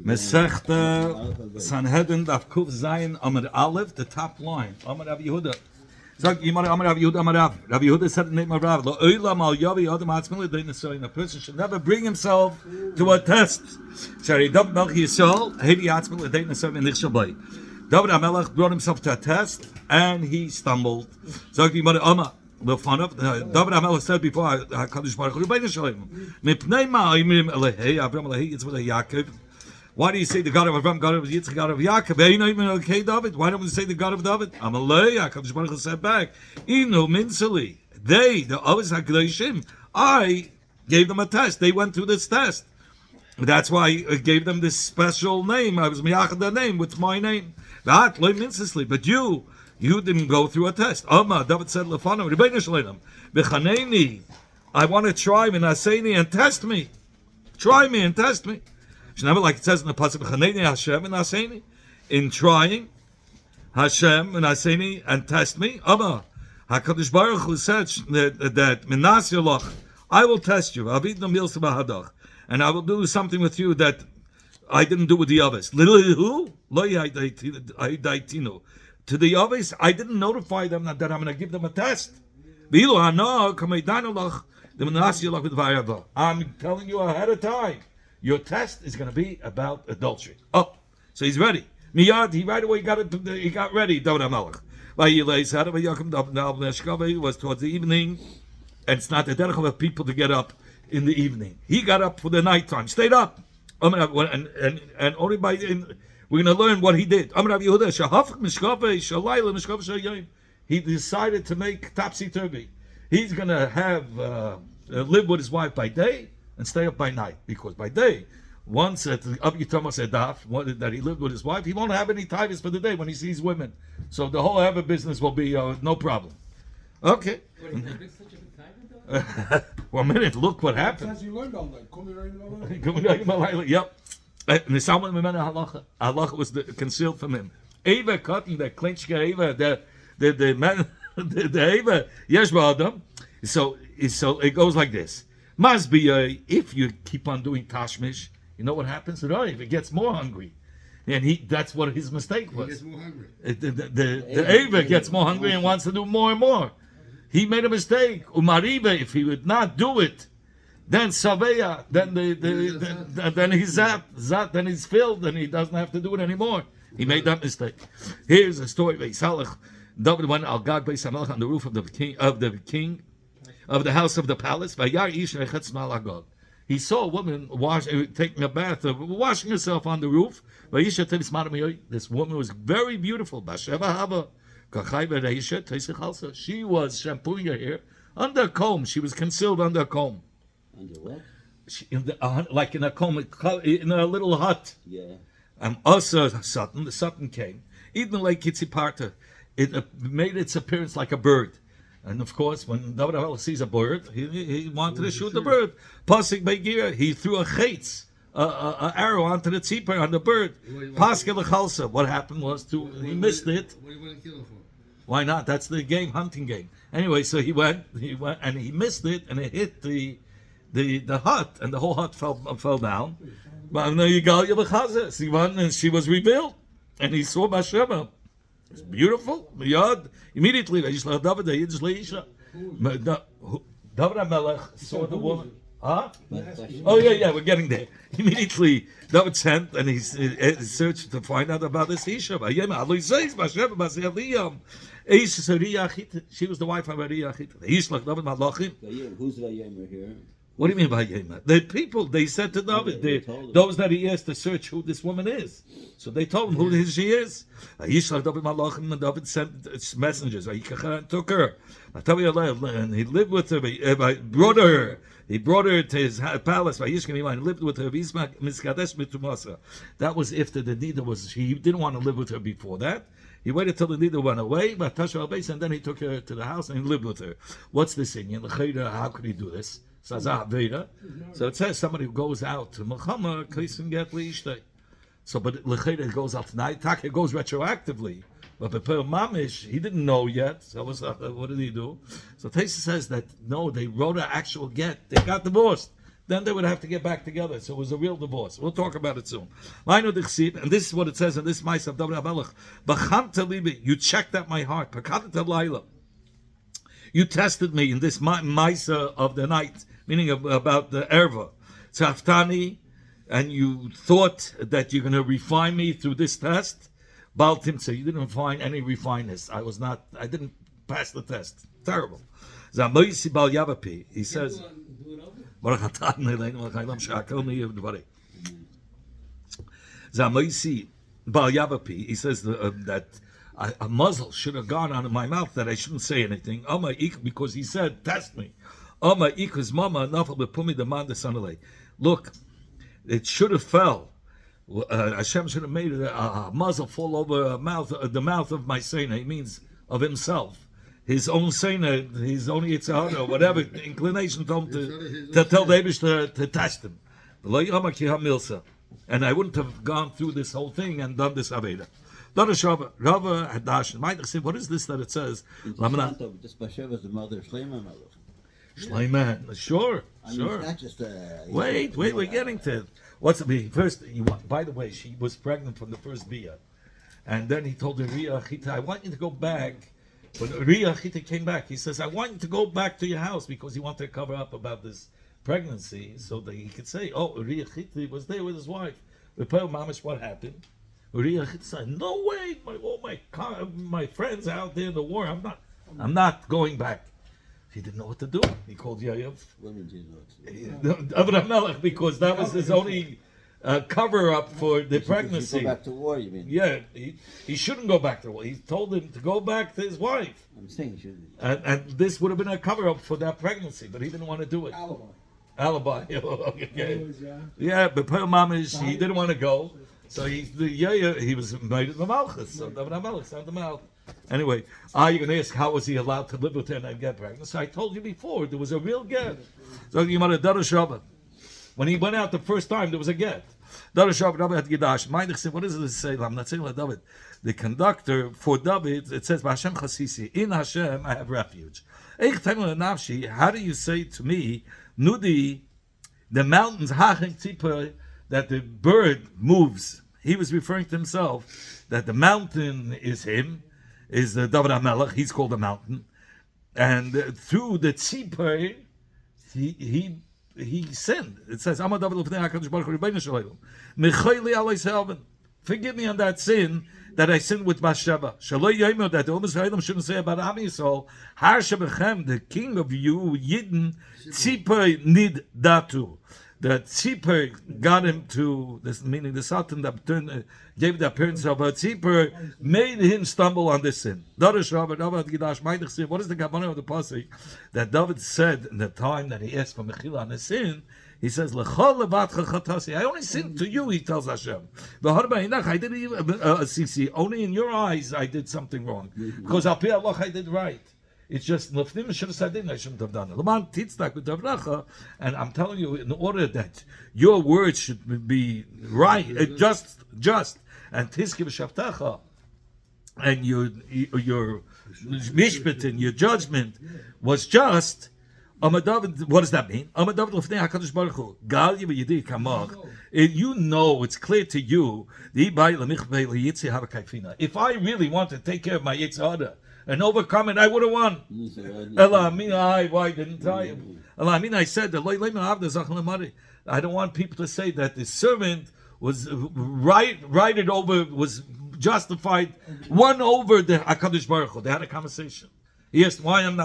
Mesechta Sanhedrin Daf Kuf Zayin Amar Aleph, the top line. Amar Rav Yehuda. Sag Yimar Amar Rav Yehuda Amar Rav. Rav Yehuda said the name of Rav. Lo Olam Al Yavi Adam Atzmil Ledein Yisrael. A person should never bring himself to a test. Shari Dav Melch Yisrael Hedi Atzmil Ledein Yisrael Nichshel Bay. David HaMelech brought himself to a test and he stumbled. Sag Yimar Amar. David HaMelech said before, HaKadosh Baruch Hu Rebbeinu Shalom. Mipnei Ma Imrim Elehei Avram Elehei Yitzvah Yaakov. Why do you say the God of Avram, God of Yitzchak, God of Yaakov? Okay, David. Why don't we say the God of David? Amalei, HaKadosh Baruch Hu said back, Inu Minsali. They, the Ovis HaKadoshim, I gave them a test. They went through this test. That's why I gave them this special name. I was miyachad their name with my name. That loy minsasli. But you didn't go through a test. David said, Lefano, Rebbeinu Shalom, B'chaneini, I want to try Menaseni and test me. Try me and test me. Never like it says in the pasuk, B'chaneini Hashem and Aseni, in trying Hashem and Aseni and test me. HaKadosh Baruch Hu said that Minas Yalach, I will test you. And I will do something with you that I didn't do with the others. To the others, I didn't notify them that I'm going to give them a test. I'm telling you ahead of time. Your test is going to be about adultery. Oh, so he's ready. Miyad, he right away got ready. David HaMelech. It was towards the evening, and it's not the derech of people to get up in the evening. He got up for the nighttime, stayed up, and only by we're going to learn what he did. He decided to make topsy-turvy. He's going to have live with his wife by day and stay up by night, because by day, once at Abi Thomas Edaf, that he lived with his wife, he won't have any tivus for the day when he sees women. So the whole ever business will be no problem. Okay. One minute, look what happened. As you learned all night. Yep. Halacha was concealed from him. Eva cutting the klinchke Eva, the man, the Eva, yes, Adam. So it goes like this. Must be if you keep on doing tashmish, you know what happens? If it gets more hungry, and that's what his mistake was. He gets more hungry. The Eva gets more hungry and wants to do more and more. He made a mistake. Umariva, if he would not do it, then Saveya, then he's zat, then he's filled, and he doesn't have to do it anymore. He made that mistake. Here's a story. David went al Gag Beis HaMelech on the roof of the king of the house of the palace. He saw a woman taking a bath, washing herself on the roof. This woman was very beautiful. She was shampooing her hair under a comb. She was concealed under a comb. Under what? Like in a comb, in a little hut. Yeah. And also the Sutton came. Even like Kitziparta, it made its appearance like a bird. And of course, when David HaMelech sees a bird, he wanted to shoot the bird. Pasik Begira, he threw a chetz, an arrow onto the tzipar on the bird. Paskel Chalsa. What happened was he missed it. What do you want to kill him for? Why not? That's the game, hunting game. Anyway, so he went, and he missed it, and it hit the hut, and the whole hut fell down. But she went, and she was rebuilt, and he saw Bashema. It's beautiful. Immediately, David HaMelech saw the woman. Huh? Oh yeah, we're getting there. Immediately, David sent and he searched to find out about this Isha. She was the wife of Ariyah. Who's Vayemer here? What do you mean by Yema? The people, they said to David, those that he asked to search who this woman is. So they told him who she is. And David sent messengers. And took her. And he lived with her. He brought her to his palace. And lived with her. That was after the Nida was, he didn't want to live with her before that. He waited till the Nida went away, and then he took her to the house and he lived with her. What's this in? How could he do this? So it says somebody who goes out to Muhammad can get leishtay. So, but it goes out tonight. It goes retroactively. But Bepel Mamish, he didn't know yet. So what did he do? So Taisa says that no, they wrote an actual get. They got divorced. then they would have to get back together. So it was a real divorce. We'll talk about it soon. And this is what it says in this Maisa of David HaMelech. You checked at my heart. You tested me in this Maisa of the night, meaning about the Erva. Tzaftani, and you thought that you're going to refine me through this test. Baltim, so you didn't find any refineness. I didn't pass the test. Terrible. Zamoisi Bal Yavapi, he says, Zamoisi Bal Yavapi, he says that a muzzle should have gone out of my mouth, that I shouldn't say anything. Because he said, test me. Look, it should have fell. Hashem should have made a muzzle fall over the mouth of my Sena. He means of himself. His own Sena, his own Yitzhak, or whatever inclination told him to tell David to test him. And I wouldn't have gone through this whole thing and done this Aveda. What is this that it says? This Bashev is the mother of Shleiman. Shleiman, sure. Not just Wait, we're getting to it. What's it? First, by the way, she was pregnant from the first Bia. And then he told her, Ria Achita, I want you to go back. When Ria Achita came back, he says, I want you to go back to your house, because he wanted to cover up about this pregnancy so that he could say, oh, Ria Achita was there with his wife. We tell Mamish what happened. Ria Achita said, no way, my friends out there in the war, I'm not going back. He didn't know what to do. He called Yayav. David HaMelech, because that was his only cover-up for the pregnancy. Go back to war, you mean? Yeah, he shouldn't go back to war. He told him to go back to his wife. I'm saying he shouldn't. And this would have been a cover-up for that pregnancy, but he didn't want to do it. Alibi. Okay. Yeah, but Pearl Mamish, he didn't want to go. So he was made in the Malchus. So David HaMelech sent him out. Anyway, you're going to ask, how was he allowed to live with her and get pregnant? So I told you before, there was a real get. So you might have done a Shabbat. When he went out the first time, there was a get. Dara Shabbat, David had Gidash. What does it say? I'm not saying like David. The conductor for David, it says, Hashem Chasisi, in Hashem I have refuge. How do you say to me, Nudi, the mountains, that the bird moves? He was referring to himself, that the mountain is him, is the David HaMelech, he's called a mountain, and through the tzipor, he sinned. It says, forgive me on that sin that I sinned with Bathsheba. That the Israelim shouldn't say about Am Yisrael, the king of you, Yidden, tzipor nid datu. That tzipor got him to this, meaning the Satan that gave the appearance of a tzipor, made him stumble on this sin. What is the Kavanah of the pasuk that David said in the time that he asked for Mechila on the sin? He says, I only sinned to you, he tells Hashem. I didn't even, only in your eyes I did something wrong. Because Al Pi Allah I did right. It's just Lefnim should have said it, I shouldn't have done it. Laman titzdak with Davracha, and I'm telling you, in order that your words should be right, just, and Tizki v'shavtacha, and your mishpat and your judgment was just. What does that mean? You know, it's clear to you. If I really want to take care of my Yitzhak and overcome it, I would have won. Why didn't I? I said that I don't want people to say that the servant was righted over, was justified, won over the HaKadosh Baruch Hu. They had a conversation. He asked, why can't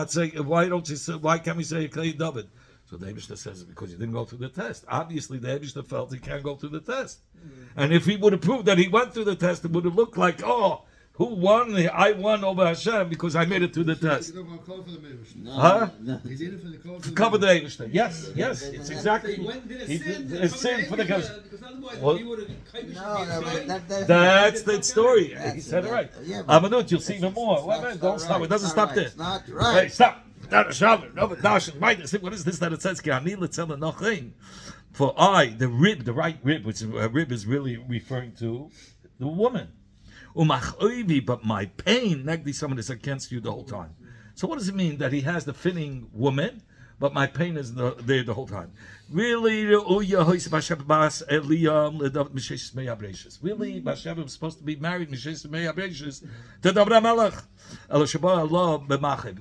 we say Klei David? So the Eibishter says, because he didn't go through the test. Obviously, the Eibishter felt he can't go through the test. And if he would have proved that he went through the test, it would have looked like, who won? I won over Hashem because I made it through the test. Huh? To cover the Eibishter. Yes, it's exactly. He did a sin for the guys. That's the story. He said it right. Amanut, you'll see even more. Wait, don't stop. It doesn't stop there. Not right. Wait, stop. What is this that it says? For the rib, the right rib, which rib is really referring to the woman. But my pain, someone is against you the whole time. So what does it mean that he has the fitting woman, but my pain is there the whole time. Really, Bathsheba was supposed to be married to David HaMelech.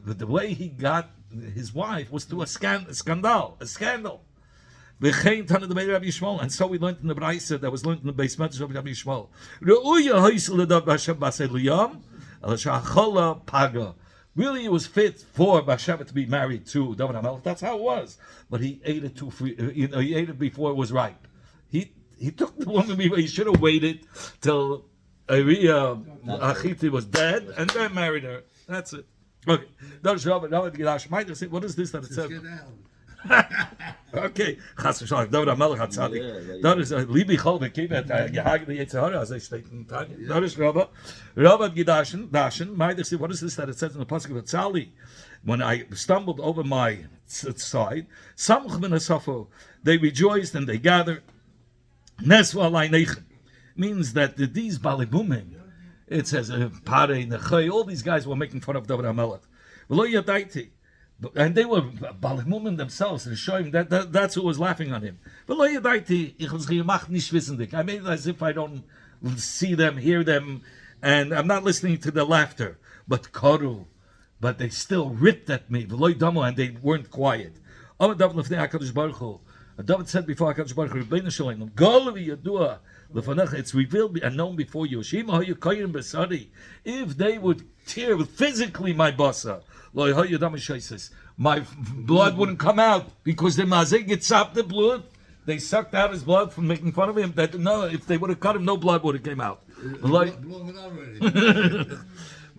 But the way he got his wife was through a scandal. And so we learned in the Braisa that was learned in the Beis Medrash of Rabbi Yishmael. Really, it was fit for Bathsheba to be married to David HaMelech. That's how it was. But he ate it too free. He ate it before it was ripe. He took the woman before. He should have waited till Uriah Achiti was dead and then married her. That's it. Okay. What is this that it says? Okay. Chas v'shalom. David HaMelech had tzaddik. That is Libi Chol v'kivet Gehag the Yitzhara, as they state in Tanya. That is Rabba Gidashin. What is this that it says in the pasuk of Tzali? When I stumbled over my side, Samch ben Asafo, they rejoiced and they gathered. Nesva alai neichem means that these balibumim, it says Pare Nechai, all these guys were making fun of David HaMelech. V'lo yadaiti. And they were Balachmumen themselves and showing that's who was laughing on him. But I made it as if I don't see them, hear them, and I'm not listening to the laughter. But Karu, but they still ripped at me, and they weren't quiet. David said before HaKadosh Baruch Hu, it's revealed and known before you. If they would tear physically my basa, my blood wouldn't come out because the mazig gets up the blood. They sucked out his blood from making fun of him. No, if they would have cut him, no blood would have came out.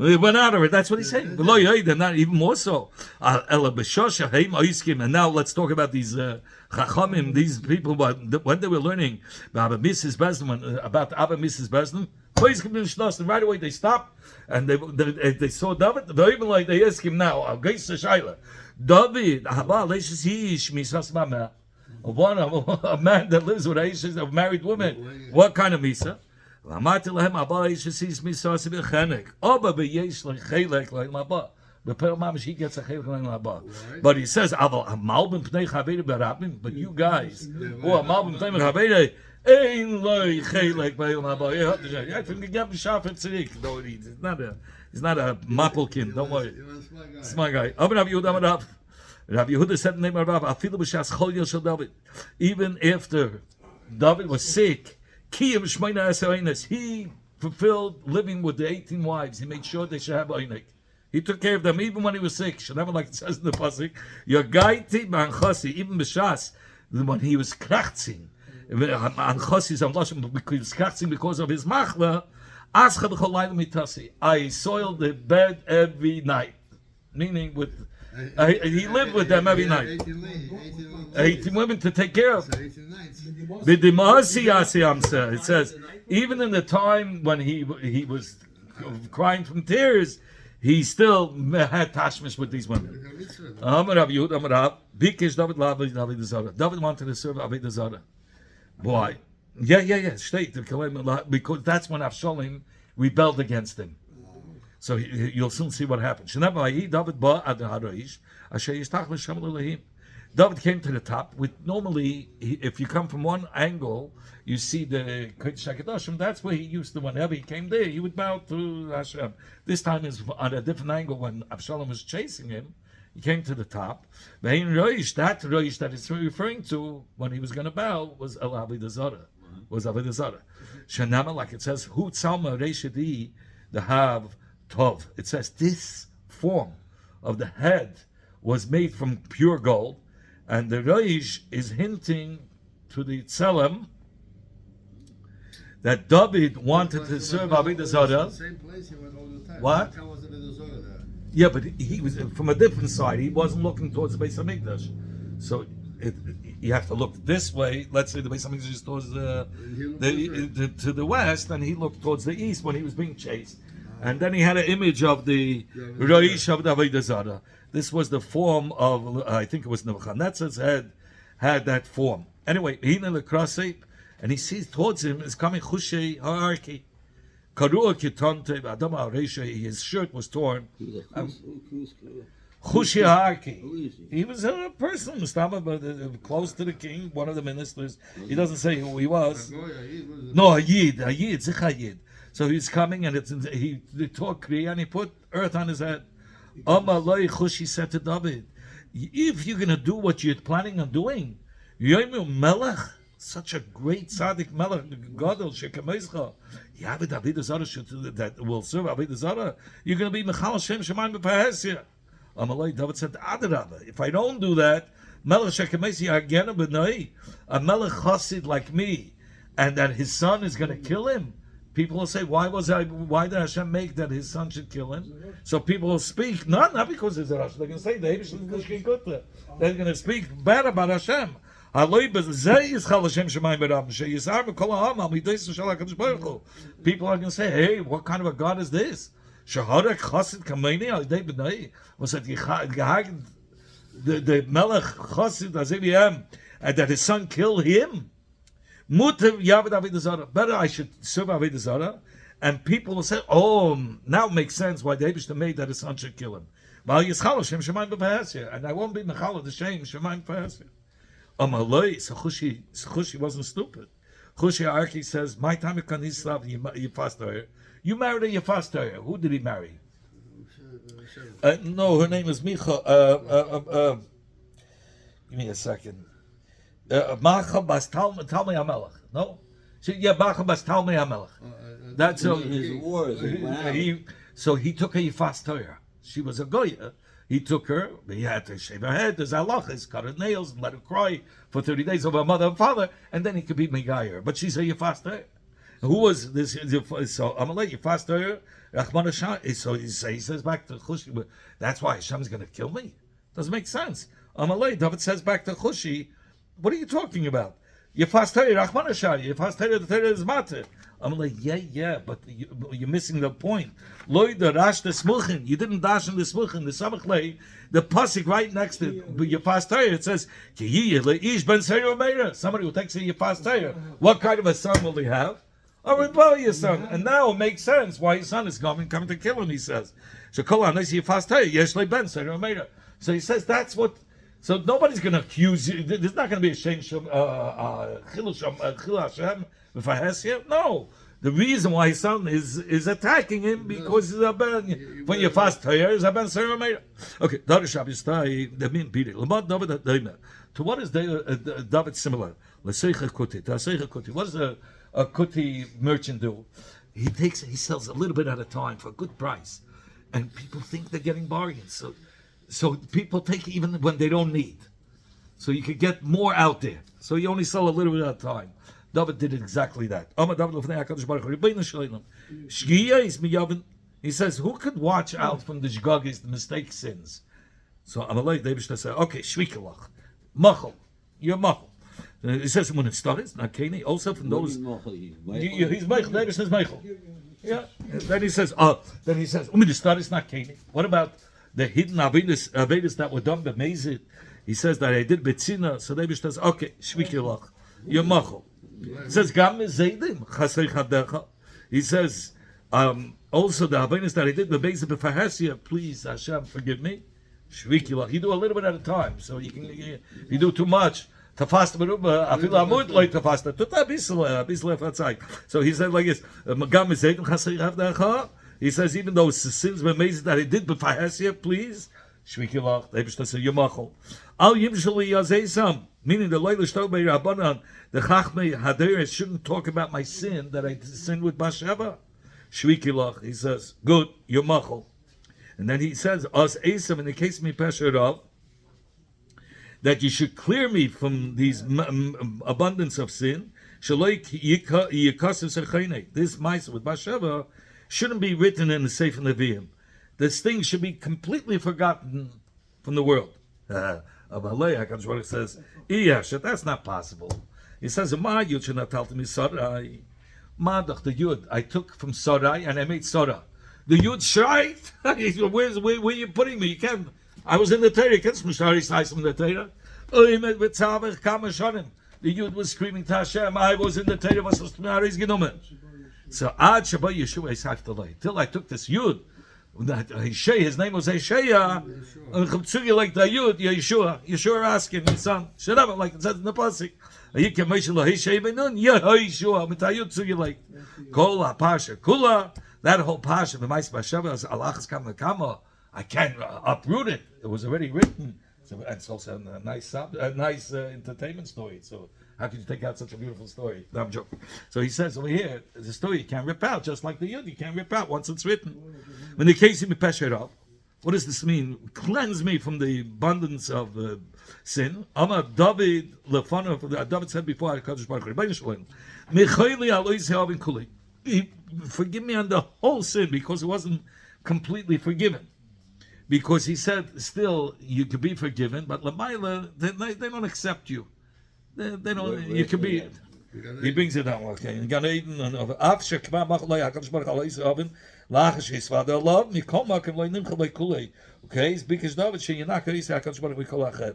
It went out of it. That's what he's saying. Not even more so. And now let's talk about these chachamim, these people. When they were learning about Mrs. Besdin, and right away they stopped and they saw David. They even like they ask him now. David, a man that lives with a married woman. What kind of misa? But he says, but you guys, he's not a Mapelkin, don't worry. It's my guy. Rabbi Yehuda said in the name of Rav, even after David was sick, he fulfilled living with the 18 wives. He made sure they should have Einik. He took care of them even when he was sick. Never like it says in the pasuk. Even b'shas, when he was krachtzing, because of his machla, I soiled the bed every night. Meaning with he lived with them every night. 18 women to take care of. It says, even in the time when he was crying from tears, he still had tashmish with these women. David wanted to serve Avodah Zarah. Why? Yeah. State because that's when Avshalom rebelled against him. So you'll soon see what happened. David came to the top. Normally, if you come from one angle, you see the Kodesh HaKadoshim. That's where he used to. Whenever he came there, he would bow to Hashem. This time is on a different angle. When Absalom was chasing him, he came to the top. That Roish that it's referring to when he was going to bow was El Avodah Zarah. Was Avodah Zarah. Shanama, like it says, Hu Tzalma Reishadi, the Hav Tov. It says this form of the head was made from pure gold. And the Reish is hinting to the Tzelem that David wanted to serve Avodah Zarah. Same place he went all the time. What? How was Avodah Zarah there? Yeah, but he was from a different side. He wasn't looking towards the Beis Hamikdash. So you have to look this way. Let's say the Beis Hamikdash is towards to the west, and he looked towards the east when he was being chased. And then he had an image of the Reish of the Avodah Zarah. This was the form of, I think it was Nebuchadnezzar's head, had that form. Anyway, and he sees towards him is coming Chushei Ha'arki. Karua Kitante, Adama Aresha, his shirt was torn. Chushi Harki. Who is he? He was a person, Mustama, but close to the king, one of the ministers. He doesn't say who he was. No, a Yid, Zich a Yid. So he's coming, and he taught Kriya, and he put earth on his head. Amalei Chushi said to David, if you're going to do what you're planning on doing, Yomu Melech, such a great tzaddik Melech, Gadol, Shekameischa, Yavid Avodah Zarah that will serve Avodah Zarah, you're going to be Mechal Shem Shemaim B'Pahesia. Amalei, David said, Adarabah, if I don't do that, Melech Shekameischa again B'nai, a Melech Chassid like me, and that his son is going to kill him. People will say, why did Hashem make that his son should kill him? So people will speak, not because it's a Hashem. They're going to say, they're going to speak bad about Hashem. People are going to say, hey, what kind of a God is this? The Melech Chassid, and that his son killed him? Better I should serve Avodah Zarah, and people will say, "Oh, now it makes sense why the Eibushter made that his son should kill him." And I won't be mechal the shame Shemaim B'Pahesia. Amalei, so Chushi wasn't stupid. Chushi Arki says, "My time you can Yislav Yefaster. You married a Yefaster. Who did he marry?" No, her name is Micha. Give me a second. Macha bas Talmei HaMelech. No? Macha bas Talmei HaMelech. That's his wars. So he took a Yifas Torah. She was a Goya. He took her, but he had to shave her head, there's halachas, cut her nails, and let her cry for 30 days over her mother and father, and then he could be Megayer. But she's a Yifas Torah. Who was this? So Amalei Yifas Torah, Rachman Hashem. So he says back to Chushi, that's why Hashem's going to kill me? Doesn't make sense. Amalei, David says back to Chushi, what are you talking about? Yifas Torah, Rachman Hashem. Yifas Torah, the Torah is matter. I'm like, yeah, but you're missing the point. Loy the Rash the Smuchin. You didn't dash in the Smuchin. The Samachlei, the pasuk right next to Yifas Torah, it says, Ish ben Meira. Somebody who takes a Yifas Torah. What kind of a son will he have? A rebellious son. And now it makes sense why his son is coming to kill him, he says. So Yifas Torah, Yesh le ben Meira. So he says that's what. So nobody's going to accuse you. There's not going to be a shame Chil Hashem B'Pahesia. No. The reason why his son is attacking him because he's a ben. When you fast Torah, is a ben Meira. Okay. The min piri. To what is David similar? What does a kuti merchant do? He sells a little bit at a time for a good price, and people think they're getting bargains. So people take even when they don't need. So you could get more out there. So you only sell a little bit at a time. David did exactly that. He says, who could watch out from the shgagis, the mistake sins? So Amalei, David said, okay, shvikelach, machal, you're machal. He says, when it starts, not Keni, also from those. He's machal. David says machal. Yeah. Then he says, when it starts, not Keni. What about the hidden avedis that were done by Mezid? He says that I did betzina. So David says, okay, shvikelach, you're machal. He says, Gam Zaydim, Chasei Chadecha. He says, also the Havenis that I did, the Beis B'Pahesia, please, Hashem, forgive me. Shvikila. You do a little bit at a time, so you do too much. Tafasta Beruba, Afil Amud, like Tafasta, Tuta Bisla Fatzai. So he said like this, Gam Zaydim, Chasei Chadecha. He says, even though sins were amazing that I did B'Pahesia, please, Shvikila, David says, Yomachol. Al Yimshali Yazeisam. Meaning the Leila Shtobei Rabbanan, the Chachmei Hader shouldn't talk about my sin that I sinned with Bathsheba. Shvikilach, he says, good, you're machal. And then he says, As Esav, in the case of me Pesherov, that you should clear me from these abundance of sin. This mice with Bathsheba shouldn't be written in the Sefer Nevi'im. This thing should be completely forgotten from the world. Amalei, HaKadosh Baruch says, that's not possible. He says, Ma Yud Shenatalti mi Sarai. Ma the Yud I took from Sarai and I made Sarah. The Yud Shrite? Where are you putting me? You can't. I was in the Torah. You can't Shari size from the Torah. The Yud was screaming to Hashem. I was in the Torah. Was supposed to be Aris Genommen. So Ad Shabbat Yeshua Isaf Talei. Till I took this Yud. His name was Hishaya. Chumtsugi like the Yud, Yeshua. Yeshua asking his son, shut up, like it says in the pasuk. Yikam Moshe lo Hishaya benun, Yeshua, mitayud tsugi like. Kol pasha kula. That whole pasha, the Ma'is Basheva, is alachas kama. I can't uproot it. It was already written. So it's also a nice entertainment story. So how could you take out such a beautiful story? No, I'm joking. So he says over here, the story you can't rip out, just like the Yud, you can't rip out once it's written. When the case me pesher up, what does this mean? Cleanse me from the abundance of sin. Amar David lefanav. David said before, Hakadosh Baruch Hu, Mechayli aloy ze'avin kuli. Forgive me on the whole sin because it wasn't completely forgiven. Because he said, still, you could be forgiven, but Lamaila, they don't accept you. They don't, you can be, he brings it down, okay. In Gan Eden, Af shekma machlei, HaKadosh Baruch Hu aloy ze'avin, lachash yisvada love, mikol makim loy nimcha loy kulei. Okay, it's because David, she'yinak harisa HaKadosh Baruch Hu kol ached.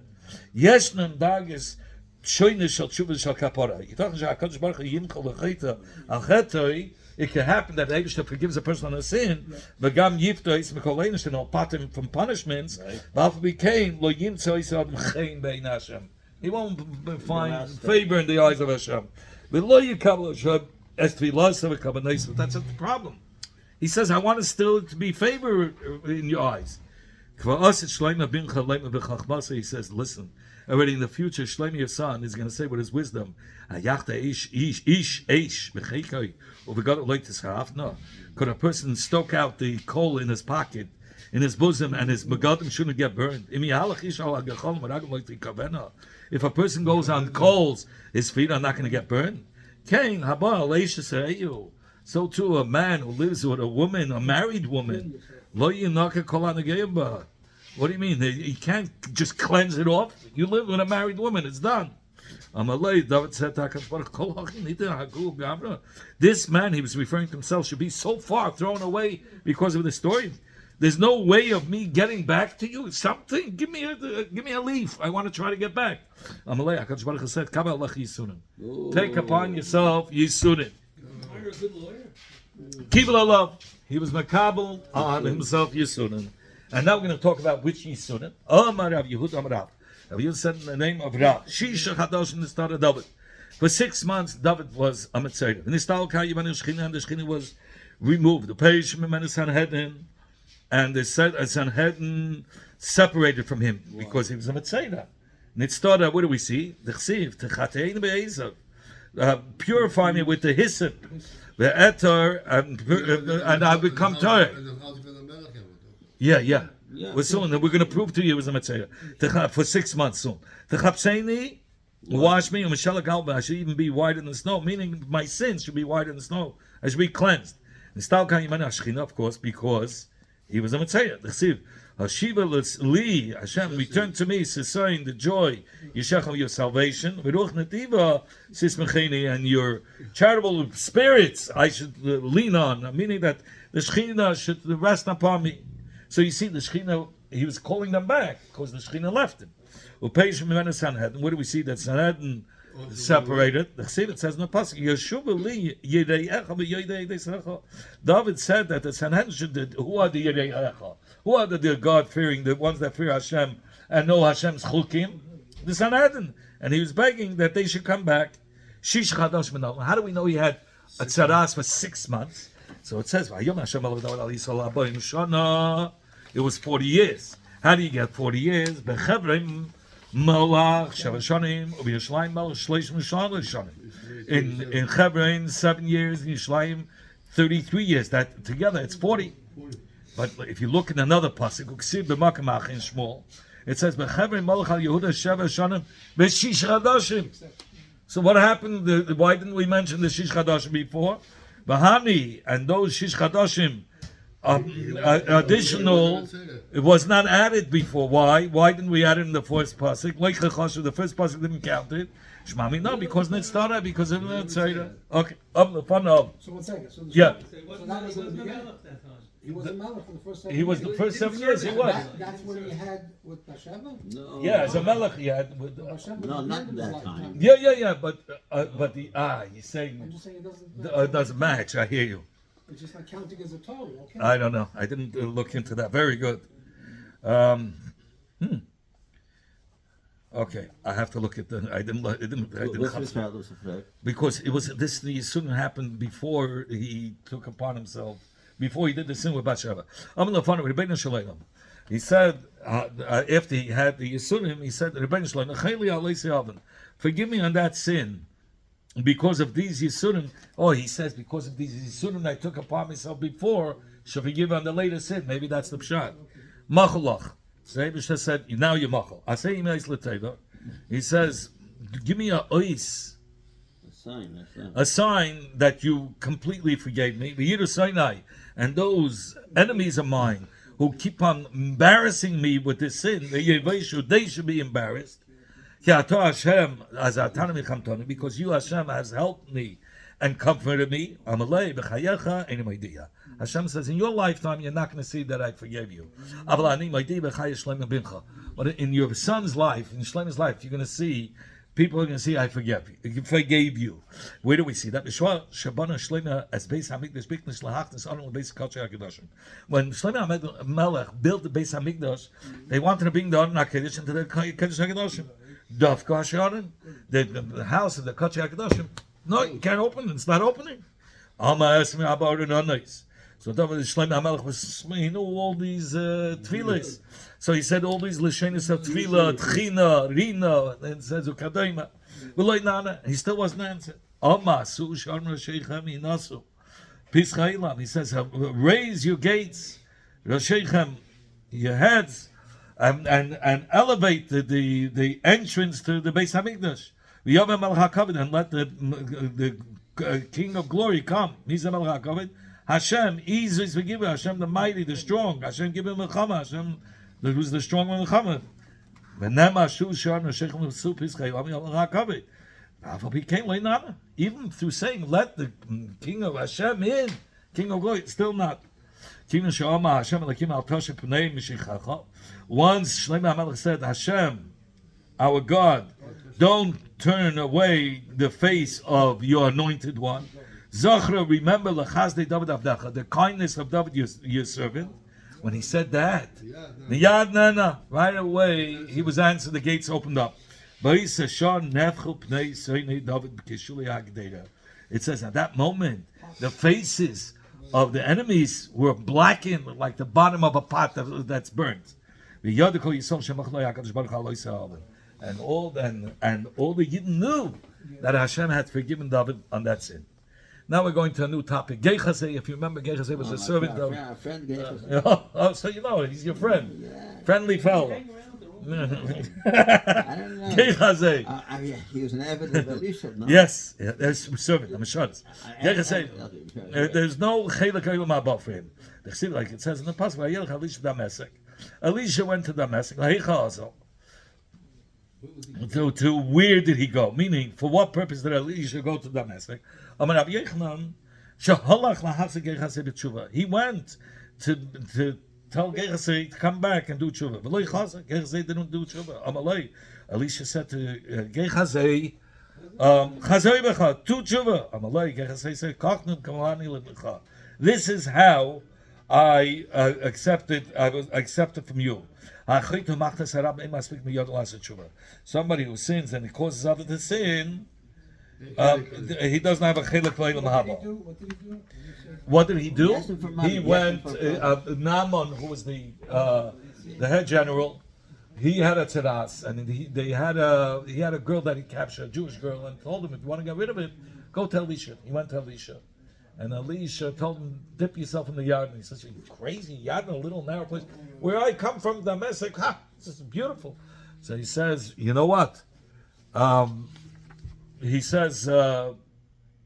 Yeshnan dages, shoyne shal tshuva shal kapara. Yitach HaKadosh Baruch Hu yimcha lechita al chetoi. It can happen that the Eibishter forgives a person on a sin, but gam yiftois mekoleinish and will pat him from punishments. But became lo yimtzois admchein bein Hashem. He won't find favor in the eyes of Hashem. But lo yikabel Hashem es tfilas of a kabbanis. That's the problem. He says, I want to still to be favor in your eyes. He says, listen. Already in the future, Shlomo, your son, is going to say with his wisdom, no. Could a person stoke out the coal in his pocket, in his bosom, and his begadim shouldn't get burned? If a person goes on coals, his feet are not going to get burned. So too, a man who lives with a woman, a married woman, what do you mean? You can't just cleanse it off. You live with a married woman. It's done. David said, this man, he was referring to himself, should be so far thrown away because of the story. There's no way of me getting back to you. Something. Give me a leaf. I want to try to get back. HaKadosh said, take upon yourself Yisunin. You're a good lawyer. Keep it love. He was makabel on himself Yisunin. And now we're going to talk about which Yisunin. Amar Rav Yehud Amar Rav. Rav Yehud said in the name of Rav. Shisha Chadosh in the start of David. For 6 months, David was a Mitzayir. And the Shechina was removed. The Peish Mimenu Sanhedrin, and the Sanhedrin separated from him because he was a Mitzayir. And it started, what do we see? The Chsiv, Techatein Be'ezav. Purify me with the hyssop, the etar, and I become tired. Yeah. We're soon. We're going to prove to you it was a Mitzayir for 6 months soon. Techapseini, wash me, I should even be whiter than the snow, meaning my sins should be whiter than the snow. I should be cleansed. Of course, because he was a Mitzayir. Hashiva li, Hashem, return to me, saying the joy, Yeshachal, your salvation, and your charitable spirits I should lean on, meaning that the Shechina should rest upon me. So you see, the Shechina, he was calling them back because the Shechina left him. What do we see? That Sanhedrin separated. The Chsiv says in the pasuk, David said that the Sanhedrin should. Who are the Yidei? Who are the God-fearing, the ones that fear Hashem and know Hashem's chukim? The Sanhedrin, and he was begging that they should come back. Shish Chadosh Menal. How do we know he had a tzaras for 6 months? So it says, it was 40 years. How do you get 40 years? In Hebron, 7 years, in Yishlayim, 33 years. That together, it's 40. But if you look in another pasuk, in Shmuel, it says, so what happened? Why didn't we mention the Shish Chadashim before? Bahani and those Shish Chadashim additional, it was not added before. Why? Why didn't we add it in the first pasuk? Like the first pasuk didn't count it. Shmami, no, because it started because of the Tzayda. Okay, the fun of. So 1 second. So yeah. So that was in the beginning. He was a melech for the first 7 years. He was the first 7 years. He was. That's what he had with Bathsheba? No. Yeah, as a melech he had. With, no, not in that time. Yeah. But he's saying. I'm just saying it doesn't. It doesn't match. I hear you. It's just not counting as a total. Okay. I don't know. I didn't look into that. Very good. Okay, I have to look at the. I didn't. Because it was this. The Yisurim happened before he took upon himself. Before he did the sin with Bathsheba. He said after he had the Yisurim, he said, "Forgive me on that sin." Because of these Yisurim, he says, because of these Yisurim I took upon myself before, shall forgive on the later sin. Maybe that's the pshat. Machalach. Seibish said, now you're machal. I say he says, give me a ois, a sign that you completely forgave me. And those enemies of mine who keep on embarrassing me with this sin, they should be embarrassed. Because you, Hashem, has helped me and comforted me. Hashem says, in your lifetime, you're not going to see that I forgave you. But in your son's life, in Shlomo's life, you're going to see, people are going to see, I forgave you. Where do we see that? When Shlomo Melech built the Beis HaMikdash, they wanted to bring the Aron HaKadosh into the Kodesh HaKadoshim. The house of the Kodesh HaKadoshim, no, you can't open it, it's not opening. So Shlomo HaMelech he knew all these tefillas. So he said all these lishenis of tefillah, tchina, rina, and it says ukadayma. He still wasn't answered. He says, raise your gates, your heads, and elevate the entrance to the Beis Hamikdash. And let the King of Glory come. Hashem, easy is forgiven. Hashem, the mighty, the strong. Hashem, give him Melchama. Hashem, who's the strong one, Melchama. Even through saying, let the King of Hashem in, King of Glory, still not. Once Shlomo HaMelech said, Hashem, our God, don't turn away the face of your anointed one. Zachra, remember Lachazde David Avdacha, the kindness of David, your servant. When he said that, right away he was answered. The gates opened up. It says at that moment, the faces of the enemies were blackened like the bottom of a pot that's burnt. And all the Yidden knew that Hashem had forgiven David on that sin. Now we're going to a new topic. Gechazeh, if you remember, Gechazeh was a servant of... Our friend Gechazeh. So you know, he's your friend. Yeah. Friendly fellow. I don't know. Gechazeh. He was an avid of Elisha, no? Yes, there's a servant, I'm a shadis. Gechazeh, there's no chelak olam haba for him. Like it says in the Pasuk, Elisha went to Damascus. To where did he go? Meaning, for what purpose did Elisha go to Damascus? He went to tell Gechazeh to come back and do tshuva. Gechazeh didn't do tshuva. Elisha said to Gechazeh, Chazoi becha, do tshuva. Gechazeh said, this is how I accepted from you. Somebody who sins and he causes others to sin, he doesn't have a chilek leilam haba. What did he do? He went. Naaman, who was the head general, he had a tzeras, and he had a girl that he captured, a Jewish girl, and told him, if you want to get rid of it, go to Elisha. He went to Elisha. And Elisha told him, dip yourself in the yard. And he says, are you crazy? Yard in a little narrow place. Where I come from, Damascus, this is beautiful. So he says, you know what? He says, how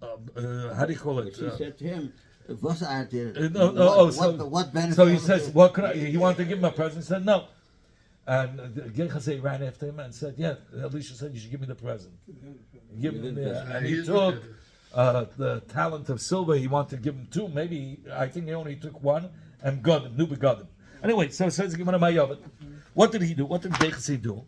do you call it? She said to him, what benefit? So he says, what could I? He wanted to give him a present. He said, no. And Gechazeh ran after him and said, yeah. Elisha said, you should give me the present. Give him and he took the talent of silver. He wanted to give him two. Maybe, I think he only took one. And God, new begotten. Anyway, so it says, what did he do? What did Gechazeh do?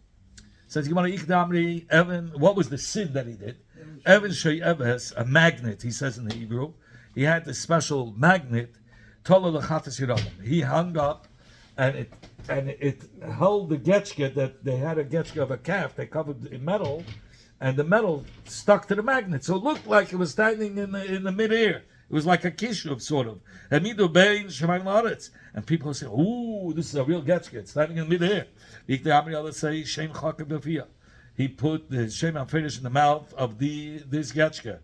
Says, Evan, what was the sin that he did? Evan Shei Eves, a magnet, he says in the Hebrew. he had this special magnet. He hung up, and it held the getchka that they had a getchka of a calf. They covered in metal, and the metal stuck to the magnet, so it looked like it was standing in the midair. It was like a kishuv, sort of. And people say, "Ooh, this is a real getchka. It's standing in midair." Others say, "Shem chaka." He put the Shem Amferish in the mouth of this getchka.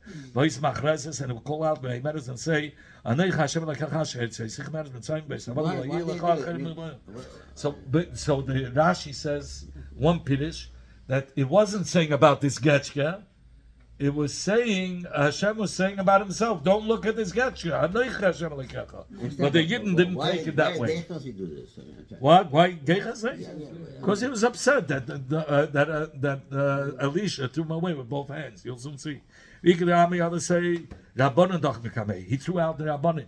And it will call out by matters and say, so the Rashi says one piddush that it wasn't saying about this getchka. It was saying Hashem was saying about himself. Don't look at this getchka. But the Yidden didn't take it that way. What? Why Gechas? Because he was upset that Elisha threw him away with both hands. You'll soon see. Others say Rabbanan doch mekamei. He threw out the Rabbanim.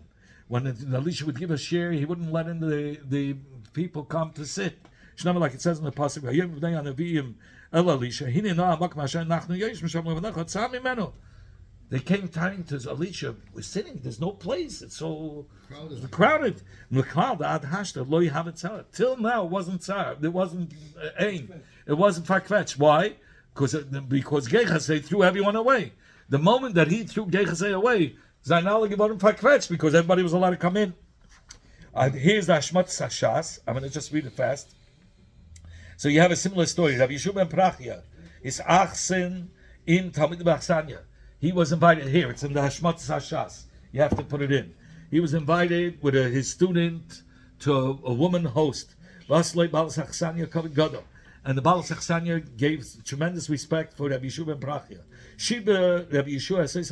When Elisha would give a share, he wouldn't let in the people come to sit. Like it says in the pasuk, they came telling to Elisha, we're sitting, there's no place, it's so crowded. Till now it wasn't tzar, it wasn't aim, it wasn't fakvetch. Why? Because Gechasei threw everyone away. The moment that he threw Gechasei away, Zainal wasn't fakvetch because everybody was allowed to come in. Here's the Hashmat Sashas. I'm going to just read it fast. So you have a similar story. Rabbi Yeshua ben Prachia is achsen in Talmid Bachsanya. He was invited here. It's in the Hashmat Sashas. You have to put it in. He was invited with his student to a woman host. And the Baal Sachsanya gave tremendous respect for Rabbi Yeshua ben Prachia. Shiba Rabbi Yeshua says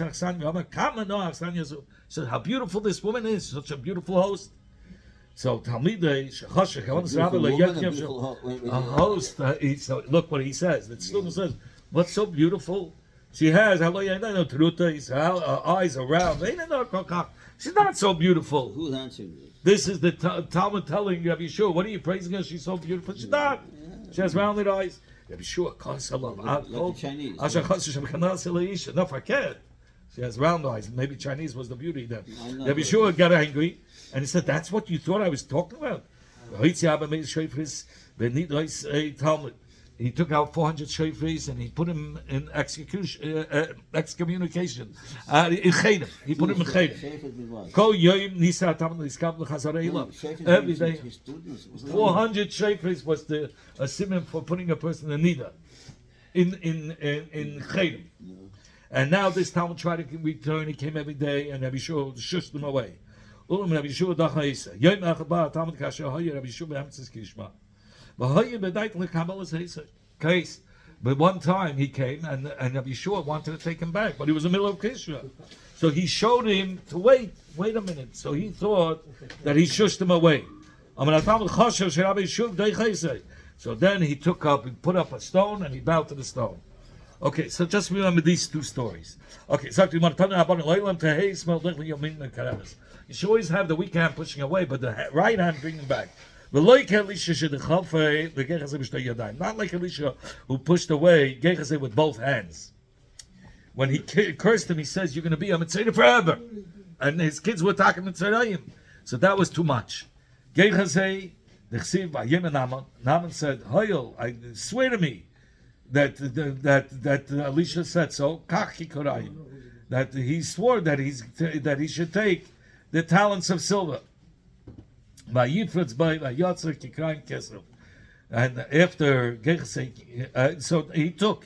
He said, how beautiful this woman is, such a beautiful host. So Talmidei a host. So look what he says. The student says, "What's so beautiful? She has her eyes are round. She's not so beautiful." Who's answering this? This is the Talmud telling Rabbi Yeshua, "What are you praising her? She's so beautiful. She's not. She has rounded eyes." Rabbi Yeshua, Chinese. no, forget. She has round eyes. Maybe Chinese was the beauty then. Rabbi Yeshua got angry. And he said, that's what you thought I was talking about? He took out 400 shofars and he put him in excommunication. In Chedem. He put him in Chedem. Every day. 400 shofars was a simon for putting a person in Nida. In Chedem. And now this Talmud tried to return. He came every day and Rabbi Yeshua shushed him away. But one time he came and Rabbi Yeshua wanted to take him back, but he was in the middle of Kishra. So he showed him to wait a minute. So he thought that he shushed him away. So then he put up a stone and he bowed to the stone. Okay, so just remember these two stories. Okay, so you should always have the weak hand pushing away, but the right hand bringing back. Not like Elisha who pushed away Gechasei with both hands. When he cursed him, he says, "You're going to be a Mitzrayim forever," and his kids were talking Mitzrayim. So that was too much. Gechasei, Naaman said, "Hoyel, I swear to me that Elisha said so." That he swore that he should take the talents of silver. And after Gechasei, so he took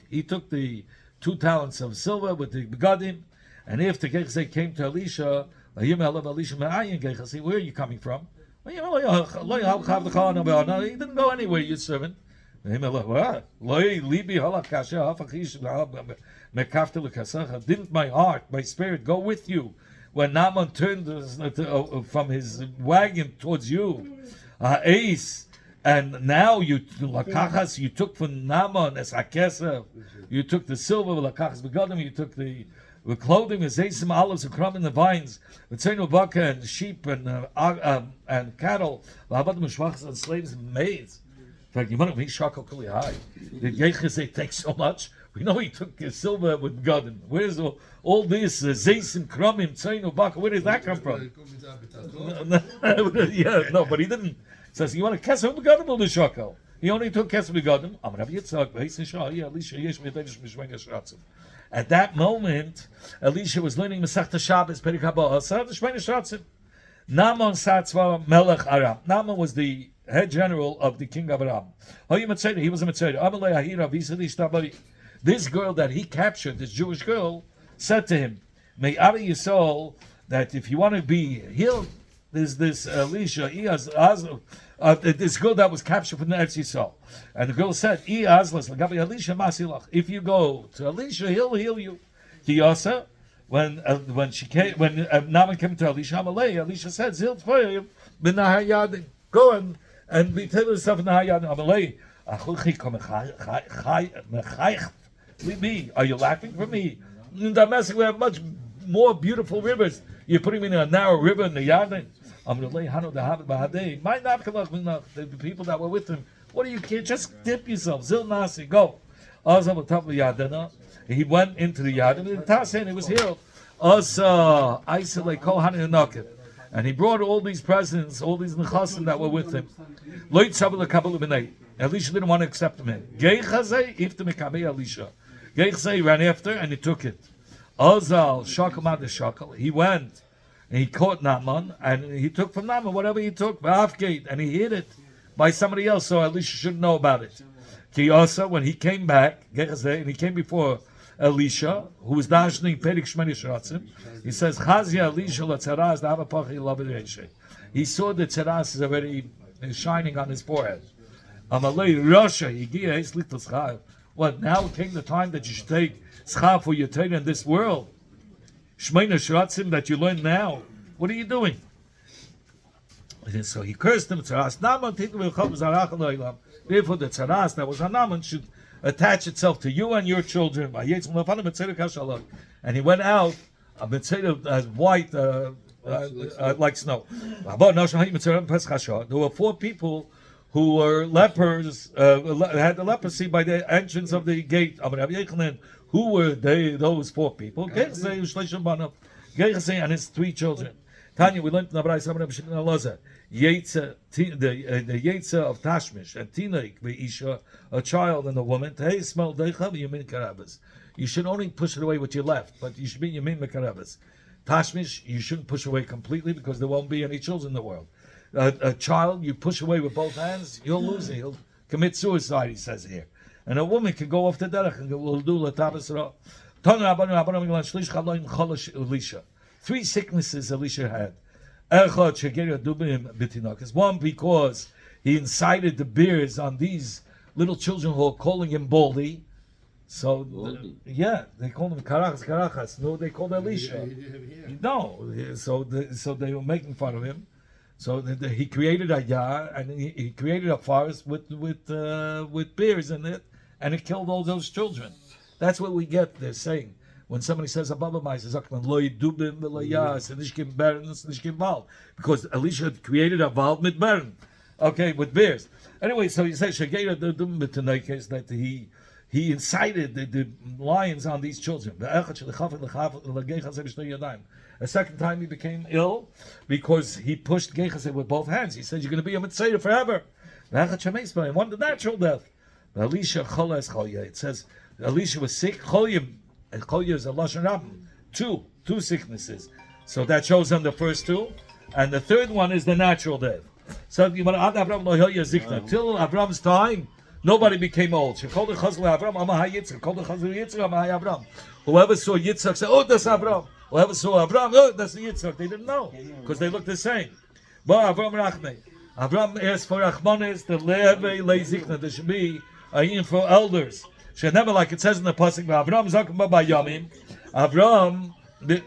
the 2 talents of silver with the begadim, and after Gechasei came to Elisha, where are you coming from? He didn't go anywhere, your servant. Didn't my heart, my spirit go with you when Naaman turned from his wagon towards you? Ace, and now you took from Naaman as hakesa, you took the silver, lakachas begadim, you took the clothing, as some olives and crumb in the vines, with baka and sheep and cattle, and slaves and maids. In fact, you want to be high. Did Gechasei take so much We know he took silver with Godim. Where's all this Zaysim, Kromim, Tzainu, Baka? Where did that come from? Yeah, no, but he didn't. He says, you want to Kesef Begodim or the Shakel? He only took Kesef Begodim. At that moment, Elisha was learning Masechta Shabbos, Perek Haba, the Shmei Shratzim. Naaman Satzva Melech Aram. Naaman was the head general of the king of Aram. He was a Mitzvah. This girl that he captured, this Jewish girl, said to him, "May Ari Yisrael, that if you want to be healed, there's this Elisha, this girl that was captured from the Eretz Yisrael." And the girl said, "If you go to Elisha, he'll heal you." Kiyasa, when Naaman came to Elisha, Elisha said, "Zilt for him, b'nahar yadim." Go and be tell yourself in Nahar Yadim. Me, are you laughing for me? In Damascus, we have much more beautiful rivers. You're putting me in a narrow river in the Yarden. The people that were with him, what do you care? Just dip yourself. Zil Nasi, go. He went into the Yarden, and he was healed. And he brought all these presents, all these nechasim that were with him. Elisha didn't want to accept them in. Elisha ran after and he took it. Azal shakamad shakal. He went and he caught Naaman and he took from Naaman whatever he took, and he hid it by somebody else, so Elisha shouldn't know about it. Kiyasa, when he came back, and he came before Elisha, who was dashing Perik Shmeni Shratzim, he says, Chazia Elisha l'tzaraz da'avapachi l'avadeshe. He saw the tzaraz is already shining on his forehead. Amalei Rasha, Yigia, Eslik l'tzchar. What, now came the time that you should take schar for your Torah in this world? Shmeni Shratzim that you learn now. What are you doing? And so he cursed him, tzaraz. Therefore the tzaraz that was on Naaman should attach itself to you and your children. And he went out, as white like snow. There were 4 people who were lepers, had the leprosy by the entrance of the gate. Who were they? Those 4 people. And his 3 children. Tanya, we learned in the Brayso the Yetzer of Tashmish and Tinaik Isha, a child and a woman. You should only push it away with your left, but you should be Yamin Mekarabas. Tashmish, you shouldn't push away completely because there won't be any children in the world. A child, you push away with both hands, you'll lose it. He'll commit suicide, he says here. And a woman can go off the derech and will do Latabas. 3 sicknesses Elisha had. One, because he incited the bears on these little children who are calling him Baldy. So, they called him Karachas. No, they called Elisha. No, so they were making fun of him. So he created a yar and he created a forest with bears in it, and it killed all those children. That's what we get. They're saying. When somebody says because Elisha created a val mit bern, okay, with bears. Anyway, so he says that he incited the lions on these children. A second time he became ill because he pushed Gechase with both hands. He said, "You're going to be a mitzvah forever." He wanted natural death. It says Elisha was sick. And Cholya is a Lashon Rabbim. 2 sicknesses. So that shows them the first 2. And the third one is the natural death. So till Avram's time, nobody became old. Whoever saw Yitzchak said, "Oh, that's Avram." Whoever saw Avram, "Oh, that's Yitzchak." They didn't know because they looked the same. But Avram asked for Rachmanis, the Leve Leizikna. There should be a yin for elders. Should never, like it says in the pasuk, Avram Zakum Baba Yamim. Avram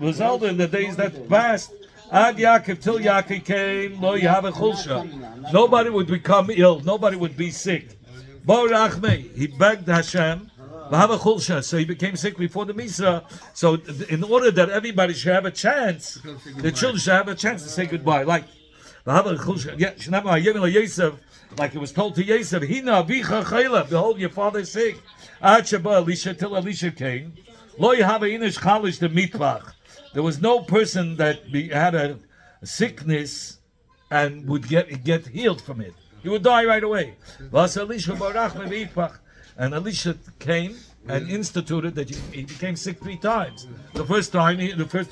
was older in the days that passed. Ad Yaakov, till Yaakov came, lo Yahav Chulsha. Nobody would become ill. Nobody would be sick. Bo Rachmei, he begged Hashem, Yahav Chulsha. So he became sick before the Misa. So in order that everybody should have a chance, the children should have a chance to say goodbye. Like Yahav Chulsha, like it was told to Yosef, Hina Avicha Chayla, behold, your father is sick. Achaba Elisha till Elisha came. Lo yahava inish chalish the mitvach. There was no person that had a sickness and would get healed from it. He would die right away. Vas Elisha barach mevitvach. And Elisha came and instituted that he became sick 3 times. The first 2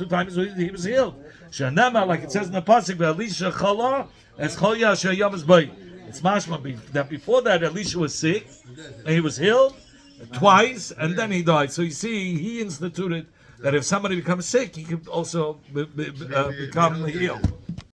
times he was healed. Shanema, like it says in the pasuk, Elisha chala as chol yasher yamas bay. It's mashma that before that Elisha was sick and he was healed twice and then he died. So you see, he instituted that if somebody becomes sick, he could also become healed.